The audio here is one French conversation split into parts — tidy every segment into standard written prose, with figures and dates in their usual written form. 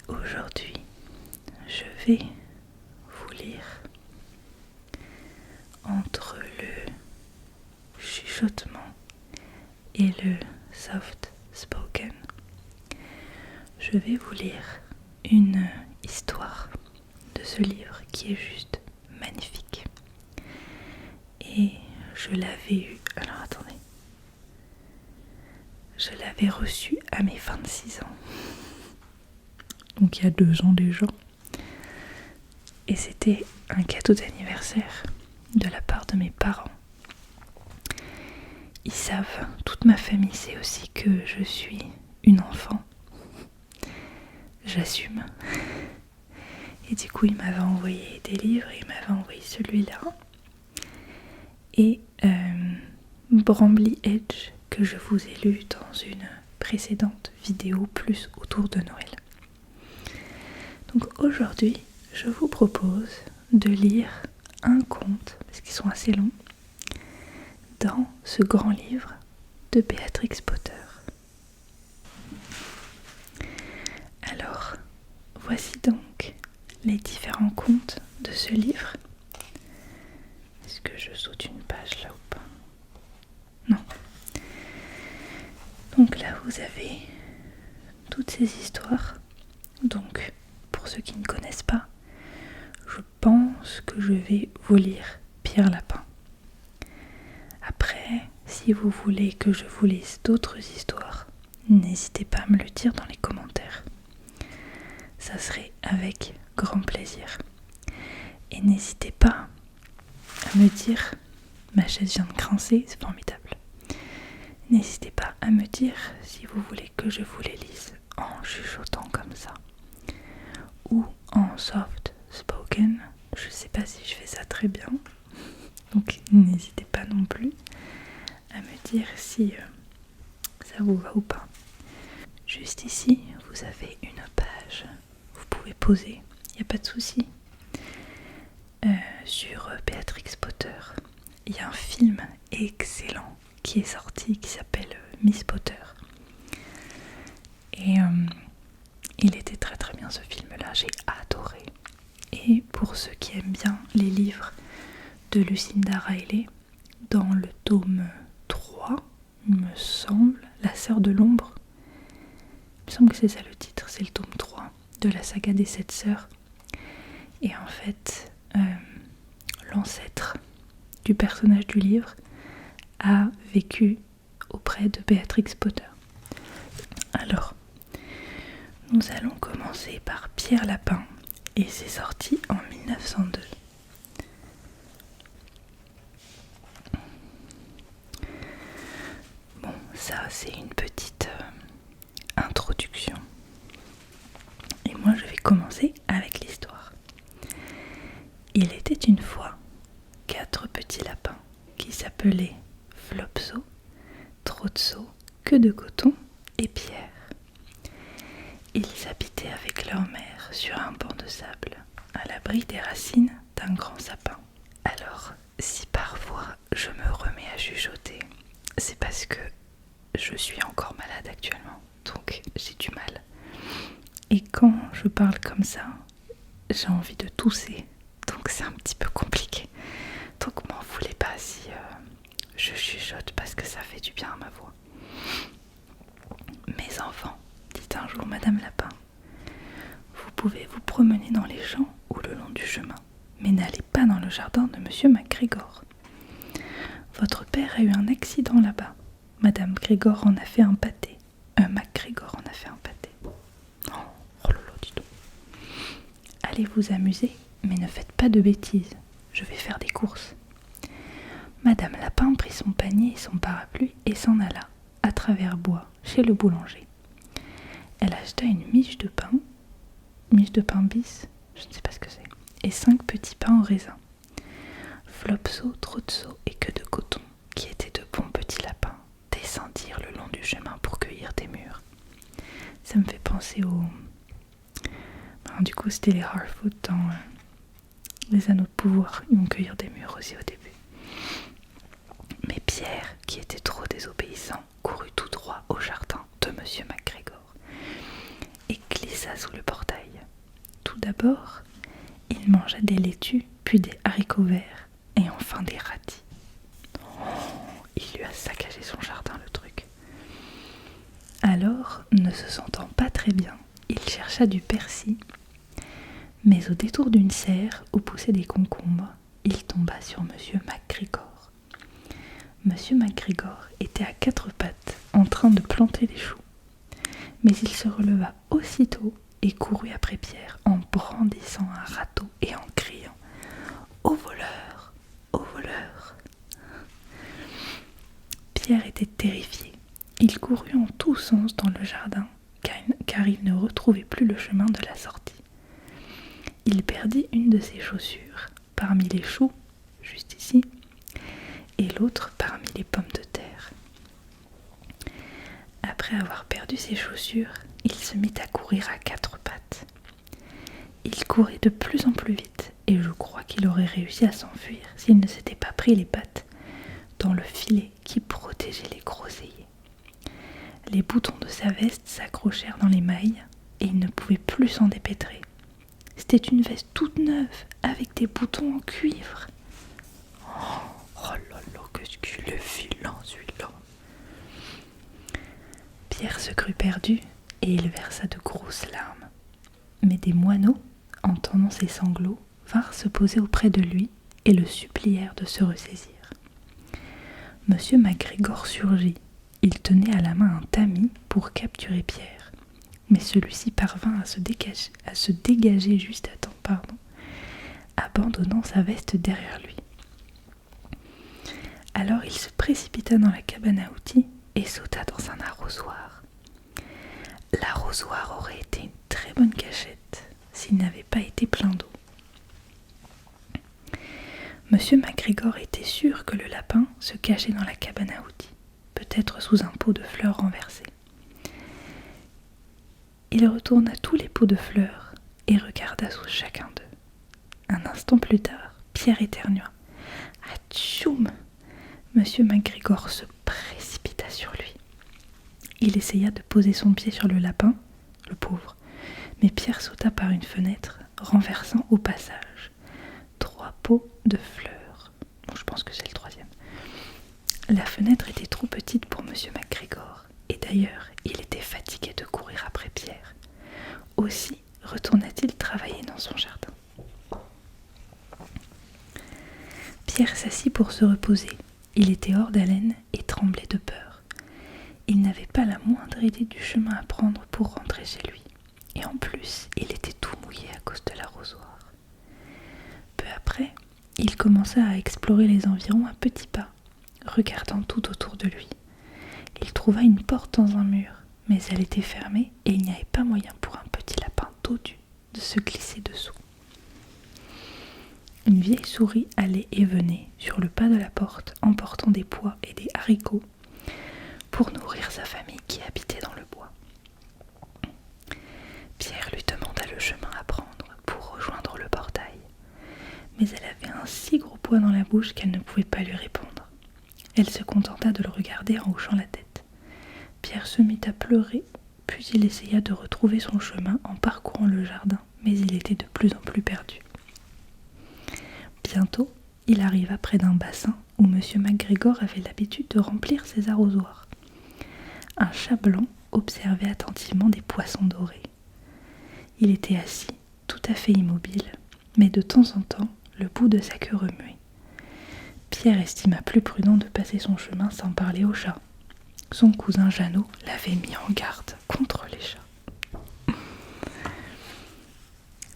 Aujourd'hui, je vais vous lire entre le chuchotement et le soft spoken. Je vais vous lire une histoire de ce livre qui est juste magnifique. Et je l'avais eu... Alors attendez. Je l'avais reçu à mes 26 ans. Donc il y a 2 ans déjà. Et c'était un cadeau d'anniversaire de la part de mes parents. Ils savent, toute ma famille sait aussi que je suis une enfant. J'assume. Et du coup, ils m'avaient envoyé des livres et ils m'avaient envoyé celui-là. Et Brambly Edge, que je vous ai lu dans une précédente vidéo plus autour de Noël. Donc aujourd'hui, je vous propose de lire un conte, parce qu'ils sont assez longs, dans ce grand livre de Béatrix Potter. Alors, voici donc les différents contes de ce livre. Est-ce que je saute une page là ou pas? Non. Donc là, vous avez toutes ces histoires. Donc, pour ceux qui ne connaissent pas, je pense que je vais vous lire Pierre Lapin. Après, si vous voulez que je vous lise d'autres histoires, n'hésitez pas à me le dire dans les commentaires. Ça serait avec grand plaisir. Et n'hésitez pas à me dire, ma chaise vient de grincer, c'est formidable. N'hésitez pas à me dire si vous voulez que je vous les lise en chuchotant comme ça, ou en soft spoken. Je sais pas si je fais ça très bien, donc n'hésitez pas non plus à me dire si ça vous va ou pas. Juste ici, vous avez une page, vous pouvez poser, il n'y a pas de souci. Sur Béatrix Potter, il y a un film excellent qui est sorti, qui s'appelle Miss Potter. Et il était très très bien ce film-là, j'ai adoré. Et pour ceux qui aiment bien les livres de Lucinda Riley, dans le tome 3, il me semble, La Sœur de l'Ombre, il me semble que c'est ça le titre, c'est le tome 3 de la saga des 7 sœurs. Et en fait, l'ancêtre du personnage du livre a vécu auprès de Béatrix Potter. Alors, nous allons commencer par Pierre Lapin, et c'est sorti en 1902. Bon, ça c'est une petite introduction. Et moi je vais commencer avec l'histoire. Il était une fois 4 petits lapins qui s'appelaient Flopso, Trotso, Queue de Coton et Pierre. Ils habitaient avec leur mère sur un banc de sable, à l'abri des racines d'un grand sapin. Alors, si parfois je me remets à chuchoter, c'est parce que je suis encore malade actuellement, donc j'ai du mal. Et quand je parle comme ça, j'ai envie de tousser, donc c'est un petit peu compliqué. Donc m'en voulez pas si je chuchote parce que ça fait du bien à ma voix. Mes enfants, dit un jour Madame Lapin, vous pouvez vous promener dans les champs ou le long du chemin, mais n'allez pas dans le jardin de Monsieur MacGregor. Votre père a eu un accident là-bas. Madame Grégor en a fait un pâté. MacGregor en a fait un pâté. Oh là là, dis donc. Allez vous amuser, mais ne faites pas de bêtises. Je vais faire des courses. Madame Lapin prit son panier et son parapluie et s'en alla, à travers bois, chez le boulanger. Elle acheta une miche de pain bis, je ne sais pas ce que c'est, et 5 petits pains au raisin. Flopso, Trotso et Queue de Coton, qui étaient de bons petits lapins, descendirent le long du chemin pour cueillir des mûres. Ça me fait penser au... du coup, c'était les Harfoot dans Les Anneaux de Pouvoir. Ils vont cueillir des mûres aussi au début. Mais Pierre, qui était trop désobéissant, courut tout droit au jardin de Monsieur MacGregor et glissa sous le portail. Tout d'abord, il mangea des laitues, puis des haricots verts, et enfin des radis. Il lui a saccagé son jardin, le truc. Alors, ne se sentant pas très bien, il chercha du persil, mais au détour d'une serre où poussaient des concombres, il tomba sur Monsieur MacGregor. Monsieur MacGregor était à quatre pattes, en train de planter les choux. Mais il se releva aussitôt et courut après Pierre en brandissant un râteau et en criant « Au voleur! Au voleur !» Pierre était terrifié. Il courut en tous sens dans le jardin, car il ne retrouvait plus le chemin de la sortie. Il perdit une de ses chaussures parmi les choux, juste ici, et l'autre parmi les pommes de terre. Après avoir perdu ses chaussures, il se mit à courir à quatre pattes. Il courait de plus en plus vite, et je crois qu'il aurait réussi à s'enfuir s'il ne s'était pas pris les pattes dans le filet qui protégeait les groseilliers. Les boutons de sa veste s'accrochèrent dans les mailles, et il ne pouvait plus s'en dépêtrer. C'était une veste toute neuve, avec des boutons en cuivre. Oh là là, qu'est-ce qu'il est vilain celui-là! Pierre se crut perdu, et il versa de grosses larmes. Mais des moineaux, entendant ses sanglots, vinrent se poser auprès de lui et le supplièrent de se ressaisir. Monsieur MacGregor surgit. Il tenait à la main un tamis pour capturer Pierre, mais celui-ci parvint à se dégager juste à temps, abandonnant sa veste derrière lui. Alors il se précipita dans la cabane à outils et sauta dans un arrosoir. L'arrosoir aurait été une très bonne cachette s'il n'avait pas été plein d'eau. Monsieur MacGregor était sûr que le lapin se cachait dans la cabane à outils, peut-être sous un pot de fleurs renversé. Il retourna tous les pots de fleurs et regarda sous chacun d'eux. Un instant plus tard, Pierre éternua. « Atchoum !» Monsieur MacGregor se précipita sur lui. Il essaya de poser son pied sur le lapin, le pauvre, mais Pierre sauta par une fenêtre, renversant au passage 3 pots de fleurs. Bon, je pense que c'est le 3e. La fenêtre était trop petite pour Monsieur MacGregor, et d'ailleurs, il était fatigué de courir après Pierre. Aussi retourna-t-il travailler dans son jardin. Pierre s'assit pour se reposer. Il était hors d'haleine et tremblait de peur. Il n'avait pas la moindre idée du chemin à prendre pour rentrer chez lui. Et en plus, il était tout mouillé à cause de l'arrosoir. Peu après, il commença à explorer les environs à petits pas, regardant tout autour de lui. Il trouva une porte dans un mur, mais elle était fermée et il n'y avait pas moyen pour un petit lapin dodu de se glisser dessous. Une vieille souris allait et venait sur le pas de la porte, emportant des pois et des haricots pour nourrir sa famille qui habitait dans le bois. Pierre lui demanda le chemin à prendre pour rejoindre le portail, mais elle avait un si gros pois dans la bouche qu'elle ne pouvait pas lui répondre. Elle se contenta de le regarder en hochant la tête. Pierre se mit à pleurer, puis il essaya de retrouver son chemin en parcourant le jardin, mais il était de plus en plus perdu. Bientôt, il arriva près d'un bassin où Monsieur MacGregor avait l'habitude de remplir ses arrosoirs. Un chat blanc observait attentivement des poissons dorés. Il était assis, tout à fait immobile, mais de temps en temps, le bout de sa queue remuait. Pierre estima plus prudent de passer son chemin sans parler au chat. Son cousin Jeannot l'avait mis en garde contre les chats.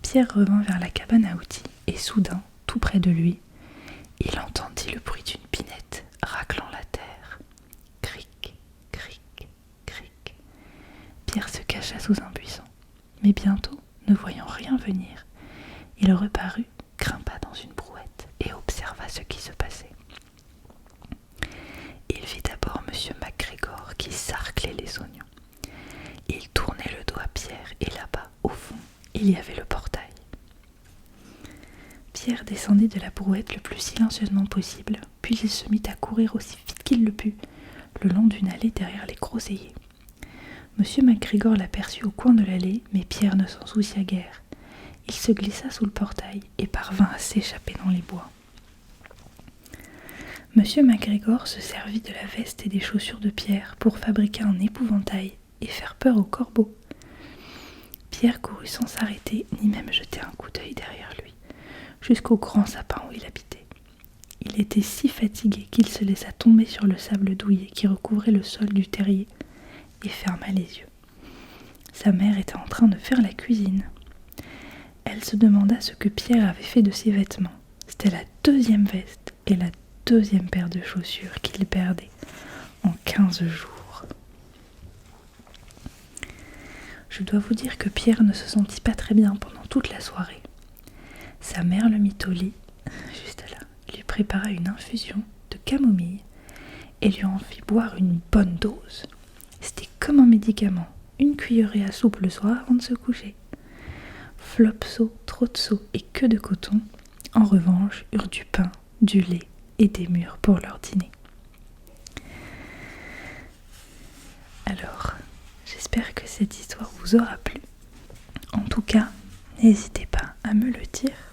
Pierre revint vers la cabane à outils et soudain, tout près de lui, il entendit le bruit d'une pinette raclant la terre. Cric, cric, cric. Pierre se cacha sous un buisson, mais bientôt, ne voyant rien venir, il reparut, grimpa dans une brouette et observa ce qui se passait. Il vit d'abord Monsieur MacGregor qui sarclait les oignons. Il tournait le dos à Pierre et là-bas, au fond, il y avait le portail. Pierre descendit de la brouette le plus silencieusement possible, puis il se mit à courir aussi vite qu'il le put, le long d'une allée derrière les groseilliers. Monsieur MacGregor l'aperçut au coin de l'allée, mais Pierre ne s'en soucia guère. il se glissa sous le portail et parvint à s'échapper dans les bois. Monsieur McGregor se servit de la veste et des chaussures de Pierre pour fabriquer un épouvantail et faire peur aux corbeaux. Pierre courut sans s'arrêter ni même jeter un coup d'œil derrière lui, jusqu'au grand sapin où il habitait. Il était si fatigué qu'il se laissa tomber sur le sable douillet qui recouvrait le sol du terrier et ferma les yeux. Sa mère était en train de faire la cuisine. Elle se demanda ce que Pierre avait fait de ses vêtements. C'était la 2e veste et la 2e paire de chaussures qu'il perdait en 15 jours. Je dois vous dire que Pierre ne se sentit pas très bien pendant toute la soirée. Sa mère le mit au lit, juste là, lui prépara une infusion de camomille et lui en fit boire une bonne dose. C'était comme un médicament, une cuillerée à soupe le soir avant de se coucher. Flopso, Trotso et Queue de Coton, en revanche, eurent du pain, du lait et des mûres pour leur dîner. Alors, j'espère que cette histoire vous aura plu. En tout cas, n'hésitez pas à me le dire,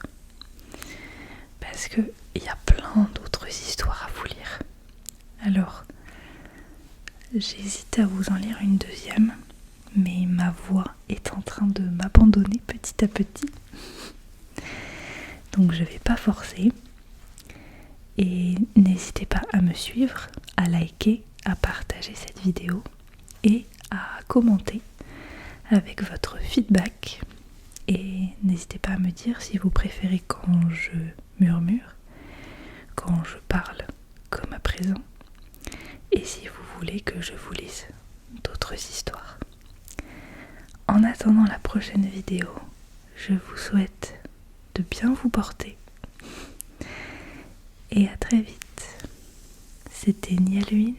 parce qu'il y a plein d'autres histoires à vous lire. Alors, j'hésite à vous en lire une deuxième, mais ma voix est en train de m'abandonner petit à petit. Donc je vais pas forcer. Et n'hésitez pas à me suivre, à liker, à partager cette vidéo et à commenter avec votre feedback. Et n'hésitez pas à me dire si vous préférez quand je murmure, quand je parle comme à présent, et si vous voulez que je vous lise d'autres histoires. En attendant la prochaine vidéo, je vous souhaite de bien vous porter et à très vite. C'était Nialuine.